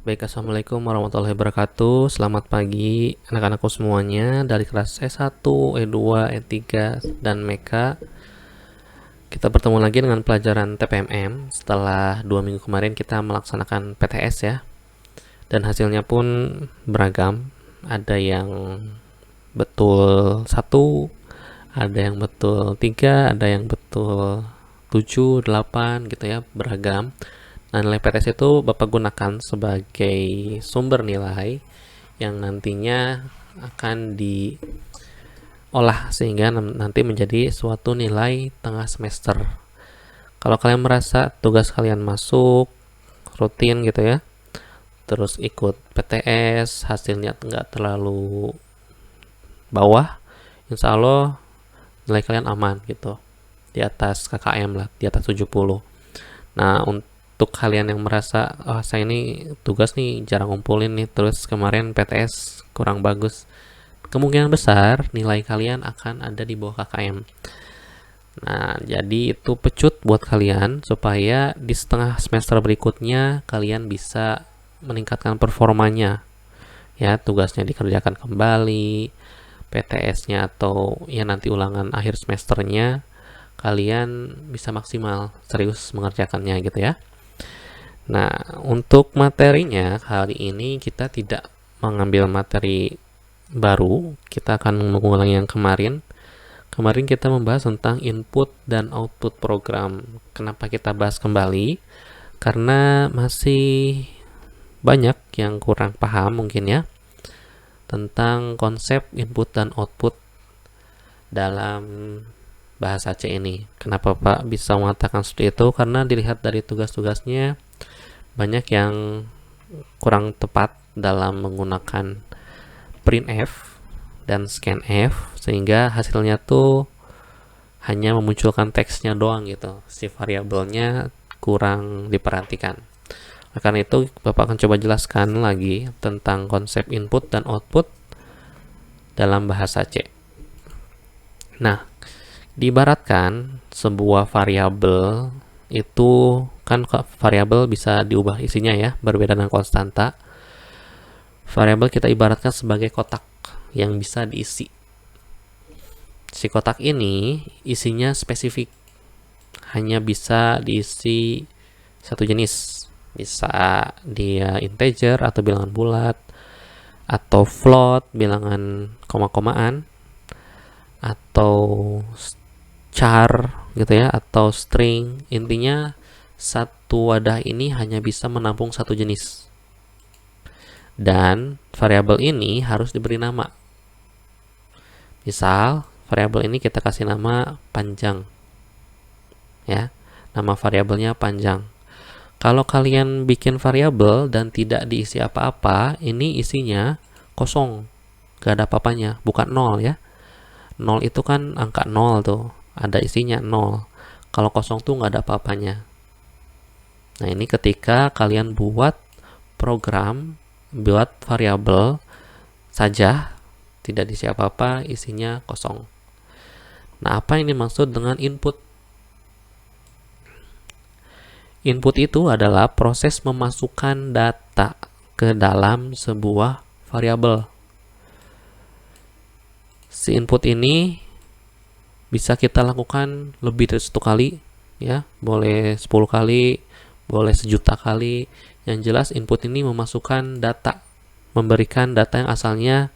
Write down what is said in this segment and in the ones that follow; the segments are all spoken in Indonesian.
Baik, assalamualaikum warahmatullahi wabarakatuh. Selamat pagi anak-anakku semuanya dari kelas E1, E2, E3, dan MEKA. Kita bertemu lagi dengan pelajaran TPMM. Setelah 2 minggu kemarin kita melaksanakan PTS ya. Dan hasilnya pun beragam. Ada yang betul 1, ada yang betul 3, ada yang betul 7, 8 gitu ya, beragam. Nah, nilai PTS itu Bapak gunakan sebagai sumber nilai yang nantinya akan diolah sehingga nanti menjadi suatu nilai tengah semester. Kalau kalian merasa tugas kalian masuk rutin gitu ya, terus ikut PTS, hasilnya nggak terlalu bawah, insya Allah nilai kalian aman gitu, di atas KKM lah, di atas 70. Nah, untuk kalian yang merasa saya ini tugas nih jarang ngumpulin nih, terus kemarin PTS kurang bagus, kemungkinan besar nilai kalian akan ada di bawah KKM. Nah, jadi itu pecut buat kalian supaya di setengah semester berikutnya kalian bisa meningkatkan performanya. Ya, tugasnya dikerjakan kembali, PTS-nya atau ya nanti ulangan akhir semesternya kalian bisa maksimal serius mengerjakannya gitu ya. Nah, untuk materinya kali ini kita tidak mengambil materi baru, kita akan mengulangi yang kemarin. Kemarin kita membahas tentang input dan output program. Kenapa kita bahas kembali? Karena masih banyak yang kurang paham mungkin ya tentang konsep input dan output dalam bahasa C ini. Kenapa Pak bisa mengatakan seperti itu? Karena dilihat dari tugas-tugasnya banyak yang kurang tepat dalam menggunakan printf dan scanf, sehingga hasilnya tuh hanya memunculkan teksnya doang gitu, si variabelnya kurang diperhatikan. Karena itu Bapak akan coba jelaskan lagi tentang konsep input dan output dalam bahasa C. Nah, diibaratkan sebuah variabel itu kan variabel bisa diubah isinya ya, berbeda dengan konstanta. Variabel kita ibaratkan sebagai kotak yang bisa diisi. Si kotak ini isinya spesifik, hanya bisa diisi satu jenis. Bisa dia integer atau bilangan bulat, atau float, bilangan koma-komaan, atau char gitu ya, atau string. Intinya satu wadah ini hanya bisa menampung satu jenis. Dan variabel ini harus diberi nama. Misal, variabel ini kita kasih nama panjang. Ya, nama variabelnya panjang. Kalau kalian bikin variabel dan tidak diisi apa-apa, ini isinya kosong, gak ada apa-apanya, bukan 0 ya. 0 itu kan angka 0 tuh, ada isinya 0. Kalau kosong tuh gak ada apa-apanya. Nah, ini ketika kalian buat program, buat variabel saja, tidak diisi apa-apa, isinya kosong. Nah, apa yang dimaksud dengan input? Input itu adalah proses memasukkan data ke dalam sebuah variabel. Si input ini bisa kita lakukan lebih dari 1 kali, ya, boleh 10 kali, boleh 1.000.000 kali. Yang jelas input ini memasukkan data, memberikan data yang asalnya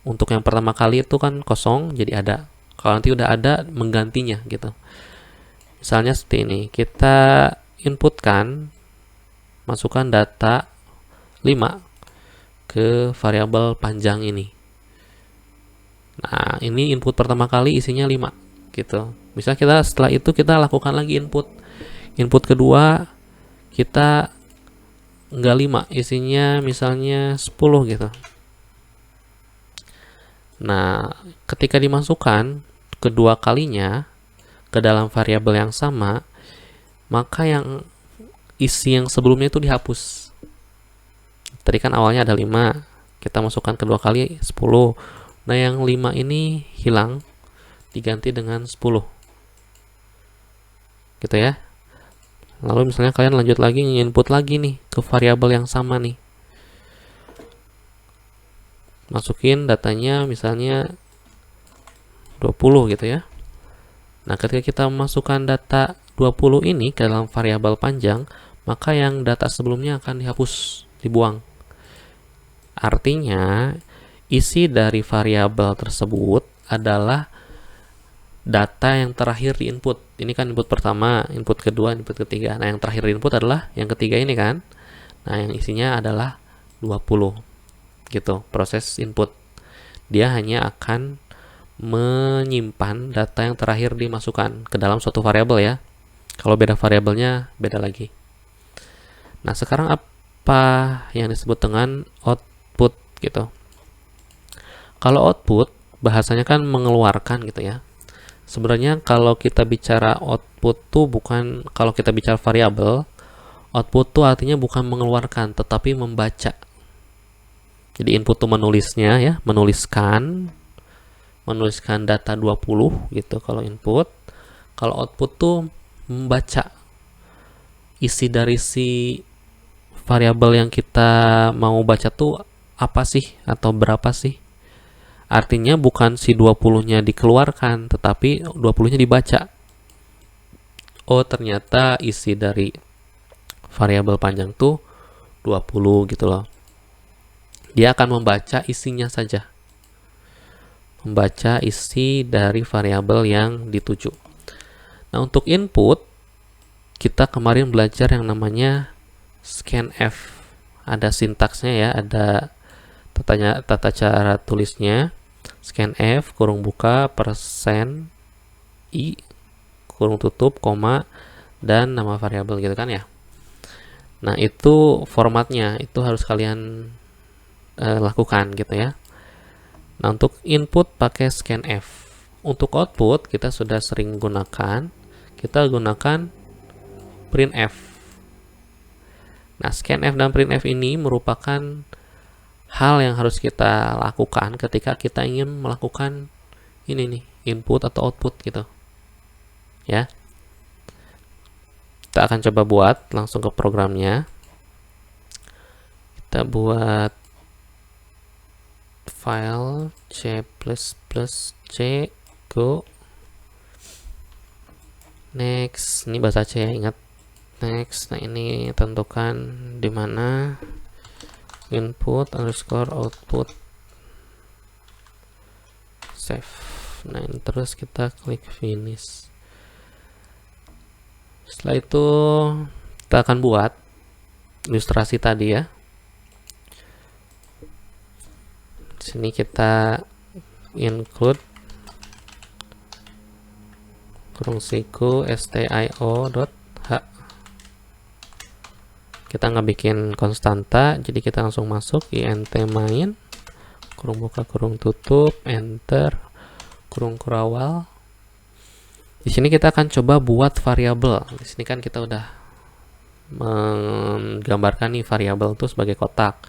untuk yang pertama kali itu kan kosong, jadi ada. Kalau nanti udah ada, menggantinya gitu. Misalnya seperti ini, kita inputkan, masukkan data 5 ke variabel panjang ini. Nah, ini input pertama kali isinya 5 gitu. Misalnya kita setelah itu kita lakukan lagi input. Input kedua kita enggak 5, isinya misalnya 10 gitu. Nah, ketika dimasukkan kedua kalinya ke dalam variabel yang sama, maka yang isi yang sebelumnya itu dihapus. Tadi kan awalnya ada 5, kita masukkan kedua kali 10. Nah, yang 5 ini hilang, diganti dengan 10 gitu ya. Lalu misalnya kalian lanjut lagi input lagi nih ke ke variabel yang sama nih. Masukin datanya misalnya 20 gitu ya. Nah, ketika kita masukkan data 20 ini ke dalam variabel panjang, maka yang data sebelumnya akan dihapus, dibuang. Artinya, isi dari variabel tersebut adalah data yang terakhir di input. Ini kan input pertama, input kedua, input ketiga. Nah, yang terakhir di input adalah yang ketiga ini kan. Nah, yang isinya adalah 20. Gitu, proses input. Dia hanya akan menyimpan data yang terakhir dimasukkan ke dalam suatu variabel ya. Kalau beda variabelnya, beda lagi. Nah, sekarang apa yang disebut dengan output gitu. Kalau output, bahasanya kan mengeluarkan gitu ya. Sebenarnya kalau kita bicara output tuh bukan, kalau kita bicara variabel, output tuh artinya bukan mengeluarkan, tetapi membaca. Jadi input tuh menulisnya ya, menuliskan data 20 gitu kalau input. Kalau output tuh membaca isi dari si variabel yang kita mau baca tuh apa sih atau berapa sih. Artinya bukan si 20-nya dikeluarkan, tetapi 20-nya dibaca. Oh, ternyata isi dari variabel panjang tuh 20 gitu loh. Dia akan membaca isinya saja. Membaca isi dari variabel yang dituju. Nah, untuk input, kita kemarin belajar yang namanya scanf. Ada sintaksnya ya, ada tata cara tulisnya. Scanf, kurung buka, persen, i, kurung tutup, koma, dan nama variabel gitu kan ya. Nah, itu formatnya, itu harus kalian lakukan gitu ya. Nah, untuk input pakai scanf. Untuk output kita sudah sering gunakan. Kita gunakan printf. Nah, scanf dan printf ini merupakan hal yang harus kita lakukan ketika kita ingin melakukan ini nih, input atau output gitu. Ya. Kita akan coba buat langsung ke programnya. Kita buat file c++ go next. Ini bahasa C ya, ingat. Next. Nah, ini tentukan di mana input underscore output save. Nah, ini terus kita klik finish. Setelah itu kita akan buat ilustrasi tadi ya. Sini kita include kurung siku stio.h. Kita nggak bikin konstanta, jadi kita langsung masuk int main, kurung buka kurung tutup, enter, kurung kurawal. Di sini kita akan coba buat variabel. Di sini kan kita udah menggambarkan nih variabel itu sebagai kotak.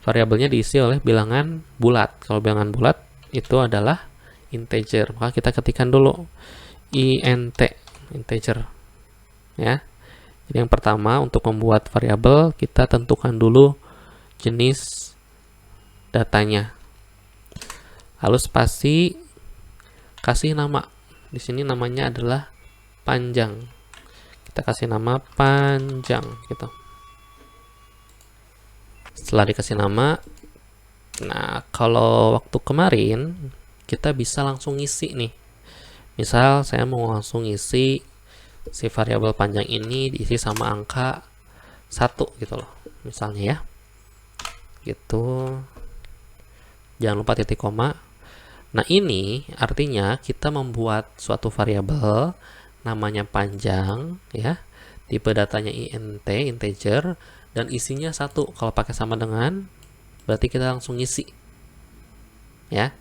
Variabelnya diisi oleh bilangan bulat. Kalau bilangan bulat itu adalah integer, maka kita ketikkan dulu int, integer ya. Jadi yang pertama, untuk membuat variabel kita tentukan dulu jenis datanya, lalu spasi, kasih nama. Di sini namanya adalah panjang, kita kasih nama panjang gitu. Setelah dikasih nama, nah kalau waktu kemarin kita bisa langsung ngisi nih. Misal saya mau langsung ngisi si variabel panjang ini diisi sama angka 1 gitu loh, misalnya ya. Gitu. Jangan lupa titik koma. Nah, ini artinya kita membuat suatu variabel namanya panjang ya. Tipe datanya int, integer, dan isinya 1. Kalau pakai sama dengan, berarti kita langsung ngisi ya.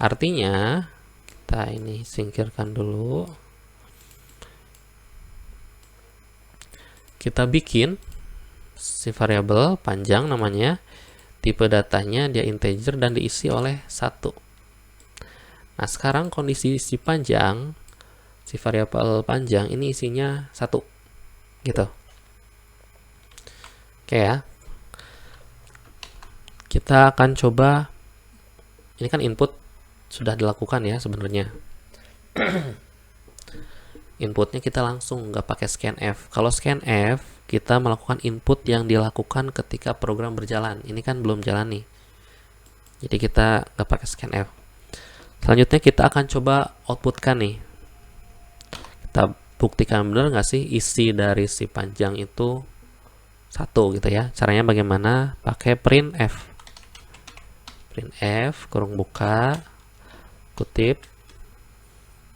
Artinya kita ini singkirkan dulu, kita bikin si variabel panjang namanya, tipe datanya dia integer dan diisi oleh 1. Nah, sekarang kondisi si panjang, si variabel panjang ini isinya 1 gitu. Oke ya, kita akan coba. Ini kan input sudah dilakukan ya sebenarnya. Inputnya kita langsung nggak pakai scanf. Kalau scanf kita melakukan input yang dilakukan ketika program berjalan. Ini kan belum jalan nih, jadi kita nggak pakai scanf. Selanjutnya kita akan coba outputkan nih. Kita buktikan benar nggak sih isi dari si panjang itu 1 gitu ya. Caranya bagaimana? Pakai printf. Printf kurung buka, kutip.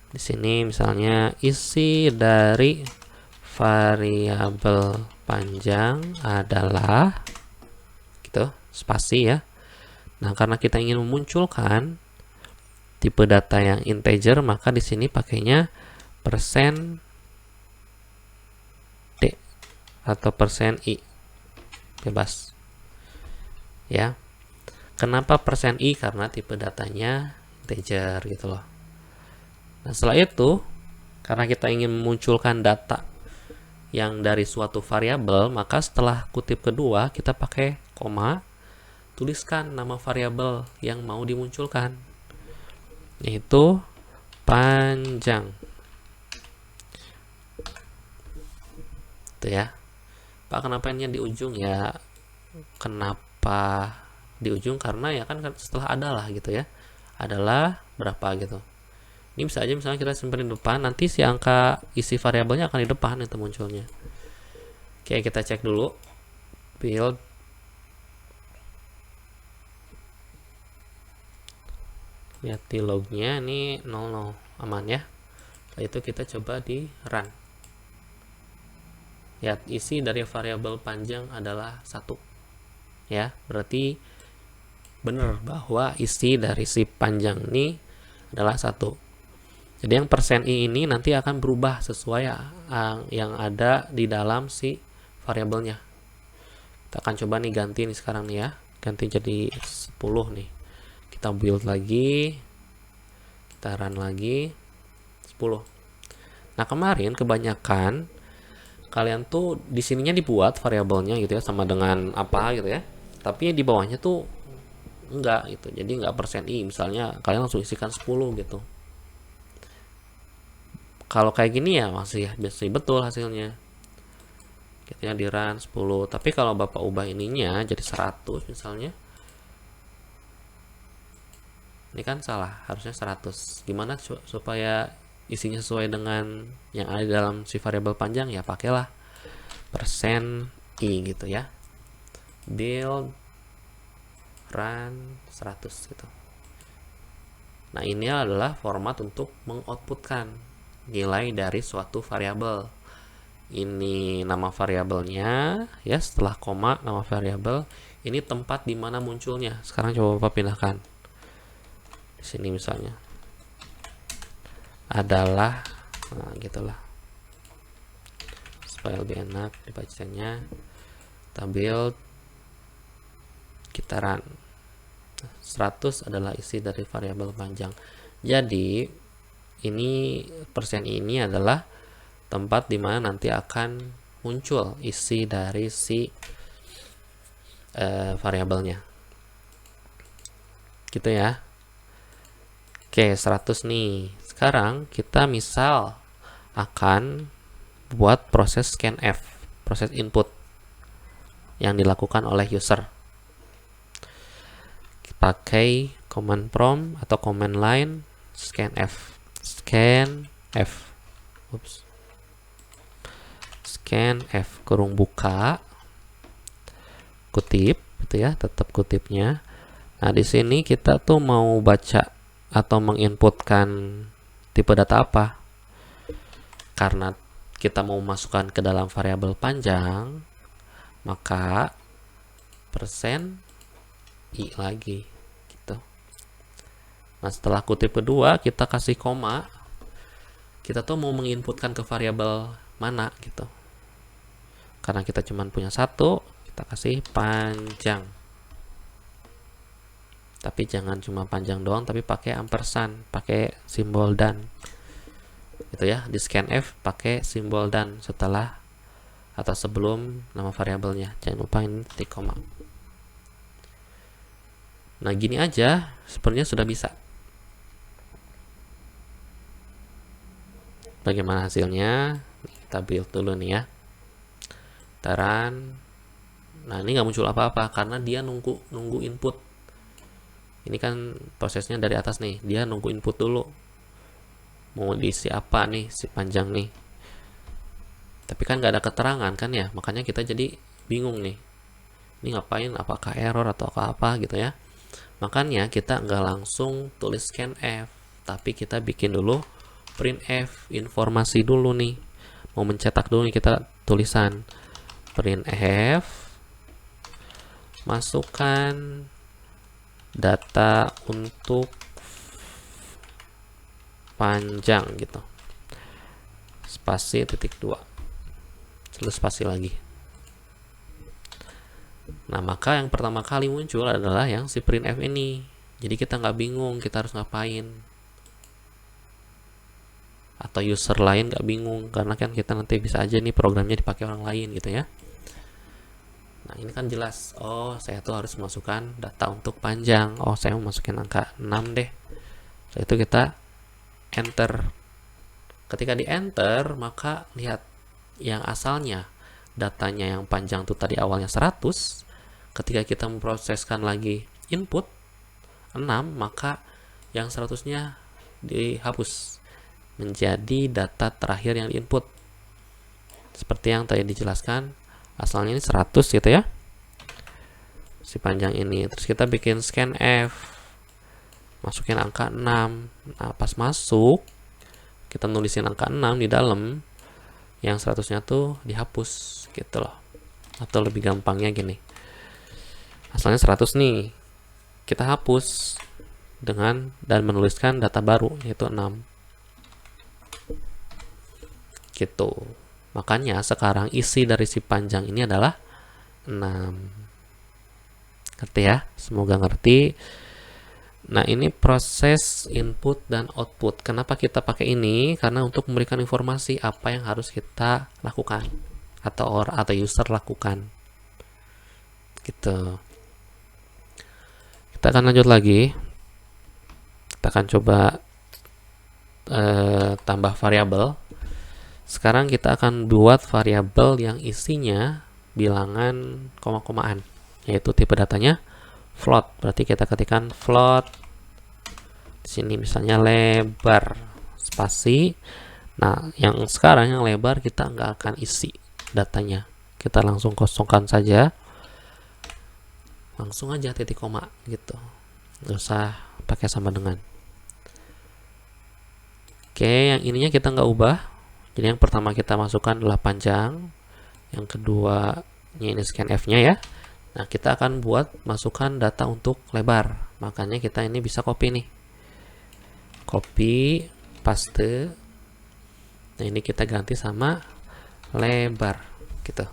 Di sini misalnya isi dari variabel panjang adalah gitu, spasi ya. Nah, karena kita ingin memunculkan tipe data yang integer, maka di sini pakainya persen %d atau %i, bebas ya. Kenapa %i? Karena tipe datanya integer gitu loh. Nah, setelah itu, karena kita ingin memunculkan data yang dari suatu variabel, maka setelah kutip kedua kita pakai koma, tuliskan nama variabel yang mau dimunculkan, yaitu panjang. Itu ya. Pak, kenapa ini di ujung ya? Kenapa di ujung? Karena ya kan setelah adalah gitu ya. Adalah berapa gitu. Ini bisa aja misalnya kita simpan di depan, nanti si angka isi variabelnya akan di depan itu munculnya. Oke, kita cek dulu. Build. Lihat di lognya, ini 00, aman ya. Setelah itu kita coba di run. Lihat, isi dari variabel panjang adalah 1 ya, berarti benar bahwa isi dari si panjang ini adalah 1. Jadi yang %i ini nanti akan berubah sesuai yang ada di dalam si variabelnya. Kita akan coba nih ganti nih sekarang nih ya, ganti jadi 10 nih. Kita build lagi, kita run lagi 10. Nah, kemarin kebanyakan kalian tuh di sininya dibuat variabelnya gitu ya, sama dengan apa gitu ya, tapi di bawahnya tuh enggak gitu, jadi enggak %i, misalnya kalian langsung isikan 10 gitu. Kalau kayak gini ya masih betul hasilnya gitu ya, di run 10. Tapi kalau bapak ubah ininya jadi 100 misalnya, ini kan salah, harusnya 100. Gimana supaya isinya sesuai dengan yang ada di dalam si variabel panjang? Ya pakailah %i gitu ya, build run 100 gitu. Nah, ini adalah format untuk mengoutputkan nilai dari suatu variabel. Ini nama variabelnya ya, setelah koma nama variabel, ini tempat di mana munculnya. Sekarang coba Bapak pindahkan. Di sini misalnya adalah, nah gitulah, supaya lebih enak dibacanya. Kita build, kita run. 100 adalah isi dari variabel panjang. Jadi ini %i ini adalah tempat dimana nanti akan muncul isi dari si variabelnya gitu ya. Oke, 100 nih. Sekarang kita misal akan buat proses scanf, proses input yang dilakukan oleh user. Pakai command prompt atau command line scanf. Scanf kurung buka, kutip gitu ya, tetap kutipnya. Nah, di sini kita tuh mau baca atau menginputkan tipe data apa. Karena kita mau masukkan ke dalam variabel panjang, maka %i lagi gitu. Nah, setelah kutip kedua kita kasih koma, kita tuh mau menginputkan ke variabel mana gitu. Karena kita cuma punya 1, kita kasih panjang. Tapi jangan cuma panjang doang, tapi pakai ampersand, pakai simbol dan gitu ya. Di scanf pakai simbol dan setelah atau sebelum nama variabelnya. Jangan lupa ini titik koma. Nah, gini aja sebenarnya sudah bisa. Bagaimana hasilnya? Kita build dulu nih ya. Taran. Nah, ini nggak muncul apa-apa karena dia nunggu input. Ini kan prosesnya dari atas nih, dia nunggu input dulu. Mau diisi apa nih si panjang nih? Tapi kan nggak ada keterangan kan ya, makanya kita jadi bingung nih. Ini ngapain? Apakah error atau apa gitu ya? Makanya kita nggak langsung tulis scanf, tapi kita bikin dulu printf, informasi dulu nih. Mau mencetak dulu nih kita tulisan printf, masukkan data untuk panjang gitu, spasi titik 2, terus spasi lagi. Nah, maka yang pertama kali muncul adalah yang si printf ini. Jadi kita nggak bingung kita harus ngapain, atau user lain nggak bingung karena kan kita nanti bisa aja nih programnya dipakai orang lain gitu ya. Nah, ini kan jelas, oh saya tuh harus masukkan data untuk panjang. Oh, saya mau masukin angka 6 deh. Setelah itu kita enter. Ketika di enter, maka lihat yang asalnya datanya yang panjang tuh tadi awalnya 100. Ketika kita memproseskan lagi input 6, maka yang 100-nya dihapus menjadi data terakhir yang diinput. Seperti yang tadi dijelaskan, asalnya ini 100 gitu ya, si panjang ini. Terus kita bikin scanf, masukin angka 6. Nah, pas masuk kita nulisin angka 6 di dalam, yang 100-nya tuh dihapus gitu loh. Atau lebih gampangnya gini, asalnya 100 nih, kita hapus dengan dan menuliskan data baru yaitu 6 gitu. Makanya sekarang isi dari si panjang ini adalah 6. Ngerti ya? Semoga ngerti. Nah, ini proses input dan output. Kenapa kita pakai ini? Karena untuk memberikan informasi apa yang harus kita lakukan atau user lakukan. Gitu. Kita akan lanjut lagi. Kita akan coba tambah variabel. Sekarang kita akan buat variabel yang isinya bilangan koma-komaan, yaitu tipe datanya float. Berarti kita ketikkan float di sini misalnya lebar spasi. Nah, yang sekarang yang lebar kita nggak akan isi datanya, kita langsung kosongkan saja, langsung aja titik koma gitu, nggak usah pakai sama dengan. Oke, yang ininya kita nggak ubah. Jadi yang pertama kita masukkan adalah panjang, yang kedua ini scanf-nya ya. Nah, kita akan buat masukkan data untuk lebar, makanya kita ini bisa copy nih, copy paste. Nah, ini kita ganti sama lebar gitu.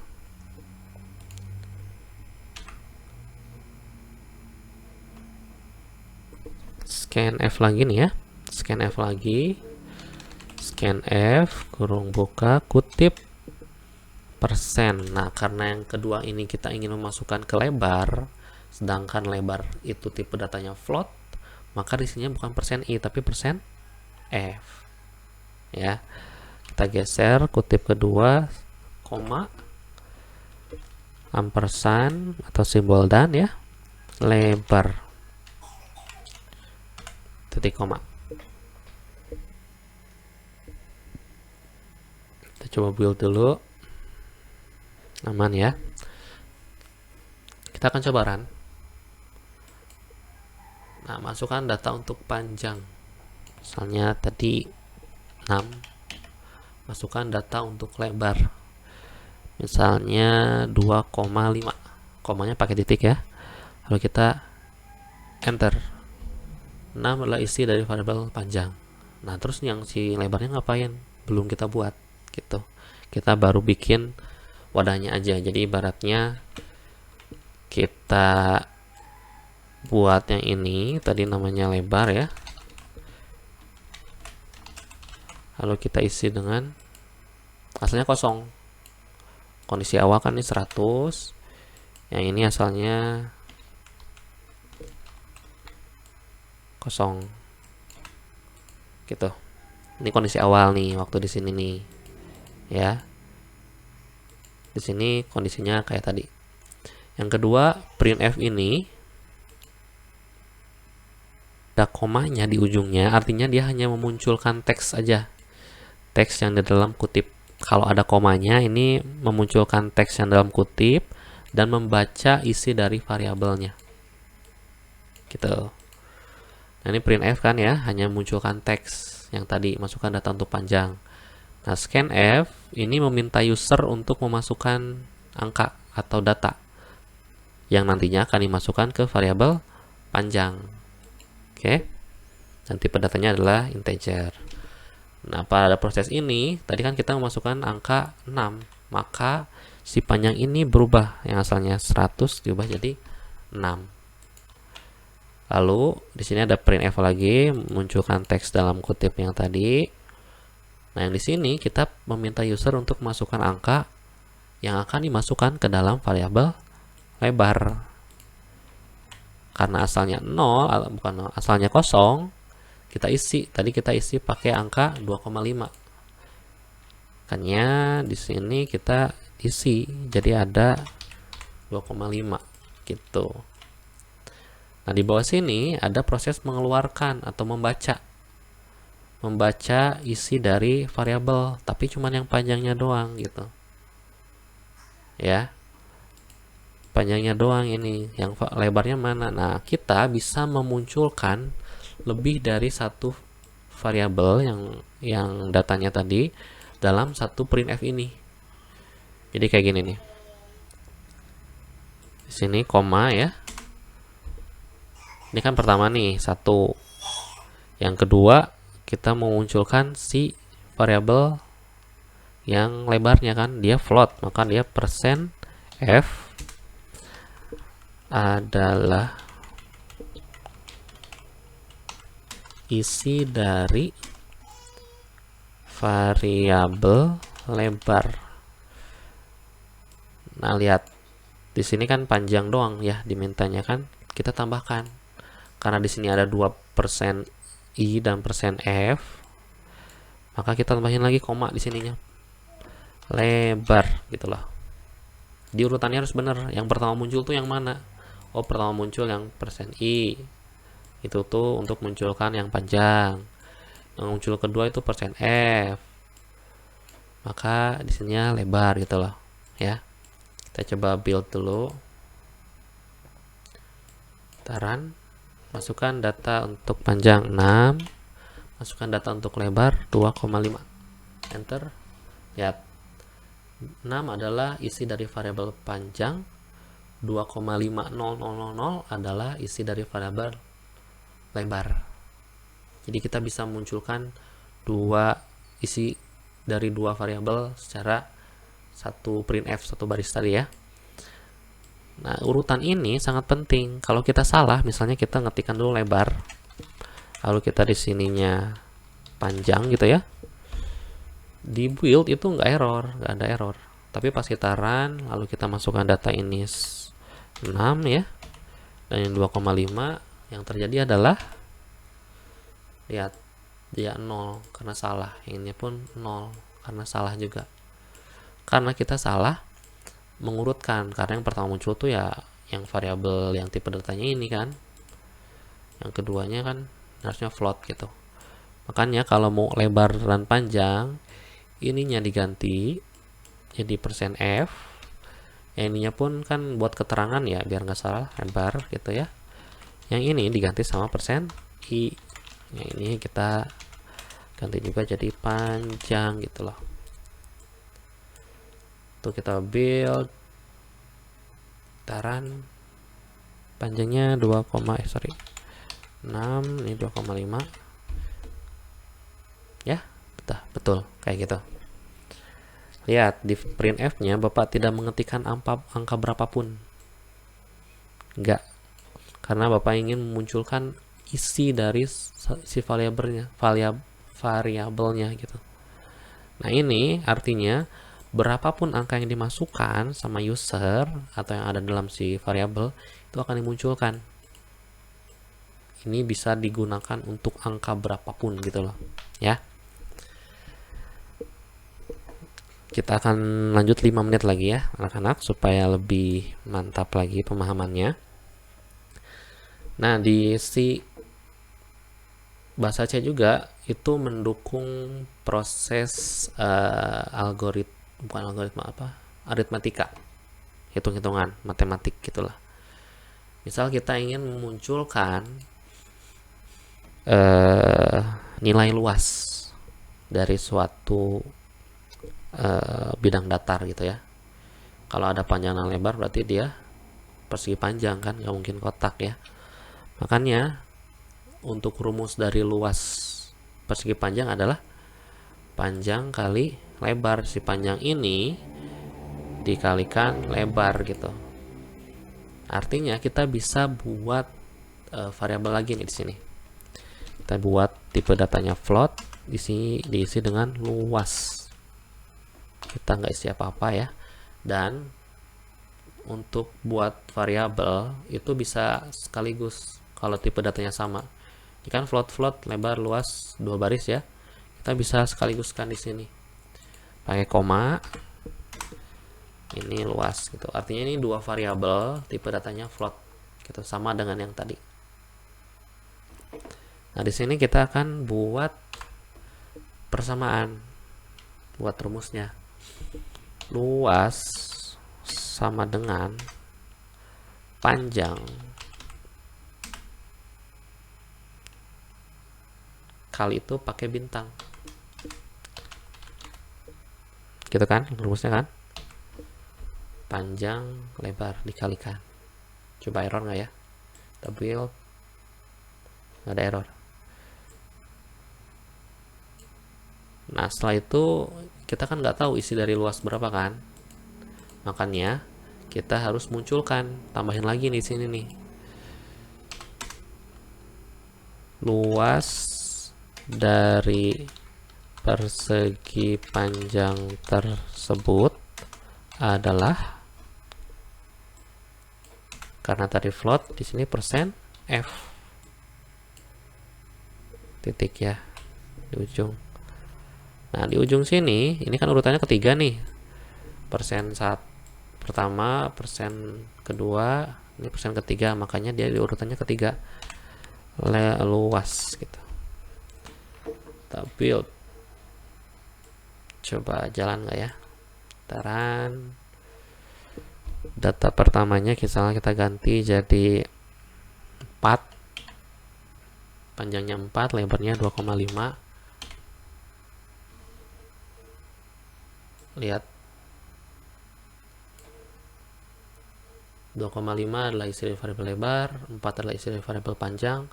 Scanf lagi nih ya, scanf lagi, scanf kurung buka kutip persen. Nah, karena yang kedua ini kita ingin memasukkan ke lebar, sedangkan lebar itu tipe datanya float, maka di sini bukan persen i tapi persen f ya. Kita geser kutip kedua, koma, ampersand atau simbol dan ya, lebar, titik koma. Kita coba build dulu, aman ya. Kita akan coba run. Nah, masukkan data untuk panjang, misalnya tadi 6. Masukkan data untuk lebar, misalnya 2,5, komanya pakai titik ya. Lalu kita enter. 6 adalah isi dari variabel panjang. Nah, terus yang si lebarnya ngapain? Belum kita buat gitu. Kita baru bikin wadahnya aja. Jadi ibaratnya kita buat yang ini tadi namanya lebar ya, lalu kita isi dengan asalnya kosong. Kondisi awal kan ini 100, yang ini asalnya 0 gitu. Ini kondisi awal nih waktu di sini nih ya. Di sini kondisinya kayak tadi. Yang kedua, printf ini ada komanya di ujungnya, artinya dia hanya memunculkan teks aja, teks yang di dalam kutip. Kalau ada komanya, ini memunculkan teks yang dalam kutip dan membaca isi dari variabelnya gitu. Nah, ini printf kan ya, hanya munculkan teks yang tadi, masukkan data untuk panjang. Nah, scanf ini meminta user untuk memasukkan angka atau data yang nantinya akan dimasukkan ke variabel panjang. Oke. Dan tipe datanya adalah integer. Nah, pada proses ini, tadi kan kita memasukkan angka 6, maka si panjang ini berubah, yang asalnya 100 diubah jadi 6. Lalu di sini ada printf lagi, munculkan teks dalam kutip yang tadi. Nah, yang di sini kita meminta user untuk masukkan angka yang akan dimasukkan ke dalam variabel lebar. Karena asalnya 0, bukan 0, asalnya 0, kita isi. Tadi kita isi pakai angka 2,5. Makanya di sini kita isi, jadi ada 2,5 gitu. Nah, di bawah sini ada proses mengeluarkan atau membaca isi dari variabel, tapi cuma yang panjangnya doang gitu ya, panjangnya doang. Ini yang lebarnya mana? Nah, kita bisa memunculkan lebih dari satu variabel yang datanya tadi dalam satu printf ini. Jadi kayak gini nih, di sini koma ya. Ini kan pertama nih 1. Yang kedua, kita memunculkan si variabel yang lebarnya kan, dia float, maka dia %f adalah isi dari variabel lebar. Nah, lihat di sini kan panjang doang ya dimintanya kan, kita tambahkan. Karena di sini ada 2%i dan %f, maka kita tambahin lagi koma di sininya, lebar gitu loh. Di urutannya harus benar. Yang pertama muncul tuh yang mana? Oh, pertama muncul yang %i, itu tuh untuk munculkan yang panjang. Yang muncul kedua itu %f, maka di sininya lebar gitu loh ya. Kita coba build dulu. Taran, masukkan data untuk panjang 6, masukkan data untuk lebar 2,5, enter. Lihat, 6 adalah isi dari variabel panjang, 2,50000 adalah isi dari variabel lebar. Jadi kita bisa munculkan dua isi dari dua variabel secara satu printf, satu baris tadi ya. Nah, urutan ini sangat penting. Kalau kita salah, misalnya kita ngetikkan dulu lebar, lalu kita di sininya panjang gitu ya, di build itu nggak ada error. Tapi pas kita run, lalu kita masukkan data ini 6 ya, dan yang 2,5, yang terjadi adalah, lihat, dia 0 karena salah. Ini pun 0 karena salah juga. Karena kita salah mengurutkan, karena yang pertama muncul tuh ya yang variabel yang tipe datanya ini kan, yang keduanya kan harusnya float gitu. Makanya kalau mau lebar dan panjang, ininya diganti jadi %f, yang ininya pun kan buat keterangan ya biar nggak salah, lebar gitu ya. Yang ini diganti sama %i, yang ini kita ganti juga jadi panjang gitu loh. Tuh kita build, taran panjangnya 6, ini 2,5 ya, betul kayak gitu. Lihat di printf nya Bapak tidak mengetikkan angka berapapun, enggak, karena Bapak ingin memunculkan isi dari si variabelnya gitu. Nah, ini artinya berapapun angka yang dimasukkan sama user atau yang ada dalam si variabel itu akan dimunculkan. Ini bisa digunakan untuk angka berapapun gitu loh ya. Kita akan lanjut 5 menit lagi ya anak-anak supaya lebih mantap lagi pemahamannya. Nah, di si bahasa C juga itu mendukung proses aritmatika, hitung-hitungan matematik gitulah. Misal kita ingin memunculkan nilai luas dari suatu bidang datar gitu ya. Kalau ada panjang dan lebar berarti dia persegi panjang kan, nggak mungkin kotak ya. Makanya untuk rumus dari luas persegi panjang adalah panjang kali lebar. Si panjang ini dikalikan lebar gitu. Artinya kita bisa buat variabel lagi nih di sini. Kita buat tipe datanya float, di sini diisi dengan luas. Kita nggak isi apa-apa ya. Dan untuk buat variabel itu bisa sekaligus kalau tipe datanya sama. Ini kan float lebar luas 2 baris ya. Kita bisa sekaliguskan di sini. Pakai koma. Ini luas gitu. Artinya ini 2 variabel tipe datanya float gitu, sama dengan yang tadi. Nah, di sini kita akan buat persamaan. Buat rumusnya. Luas sama dengan panjang kali itu pakai bintang. Gitu kan rumusnya kan? Panjang lebar dikalikan. Coba error nggak ya? Build, nggak ada error. Nah, setelah itu kita kan nggak tahu isi dari luas berapa kan, makanya kita harus munculkan, tambahin lagi di sini nih, luas dari persegi panjang tersebut adalah, karena tadi float di sini persen f titik ya di ujung. Nah, di ujung sini, ini kan urutannya ketiga nih. Persen pertama, persen kedua, ini persen ketiga, makanya dia di urutannya ketiga. Luas gitu. Kita build. Coba jalan nggak ya? Taran. Data pertamanya misalnya kita ganti jadi 4. Panjangnya 4, lebarnya 2,5. Lihat, 2,5 adalah isi dari variabel lebar, 4 adalah isi dari variabel panjang,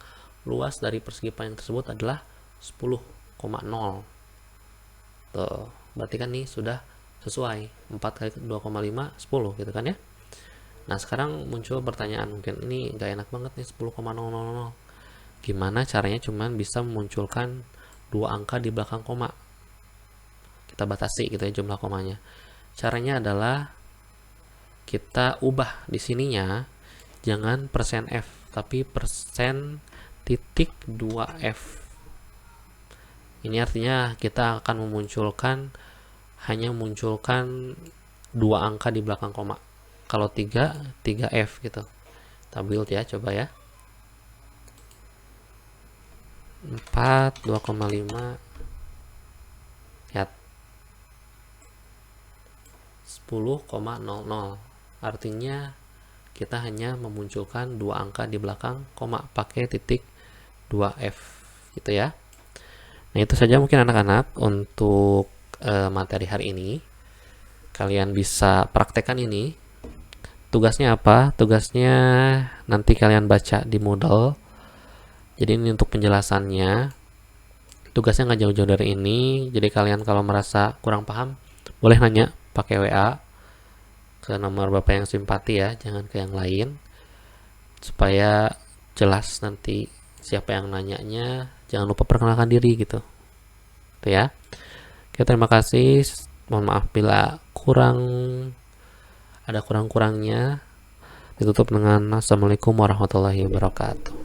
luas dari persegi panjang tersebut adalah 10,0. Tuh, berarti kan nih sudah sesuai, 4 kali 2,5 10 gitu kan ya. Nah, sekarang muncul pertanyaan, mungkin ini nggak enak banget nih 10,000. Gimana caranya cuman bisa memunculkan 2 angka di belakang koma? Kita batasi gitu ya jumlah komanya. Caranya adalah kita ubah di sininya jangan persen f, tapi persen titik 2f. Ini artinya kita akan hanya memunculkan 2 angka di belakang koma. Kalau 3f gitu. Kita build ya, coba ya. 4, 2,5. Lihat. 10,00. Artinya kita hanya memunculkan 2 angka di belakang koma pakai titik 2f gitu ya. Nah, itu saja mungkin anak-anak untuk materi hari ini. Kalian bisa praktekkan ini. Tugasnya apa? Tugasnya nanti kalian baca di Moodle. Jadi ini untuk penjelasannya. Tugasnya nggak jauh-jauh dari ini. Jadi kalian kalau merasa kurang paham, boleh nanya pakai WA ke nomor bapak yang simpati ya, jangan ke yang lain, supaya jelas nanti siapa yang nanyanya. Jangan lupa perkenalkan diri gitu. Itu ya. Oke, terima kasih. Mohon maaf bila kurang-kurangnya. Ditutup dengan assalamualaikum warahmatullahi wabarakatuh.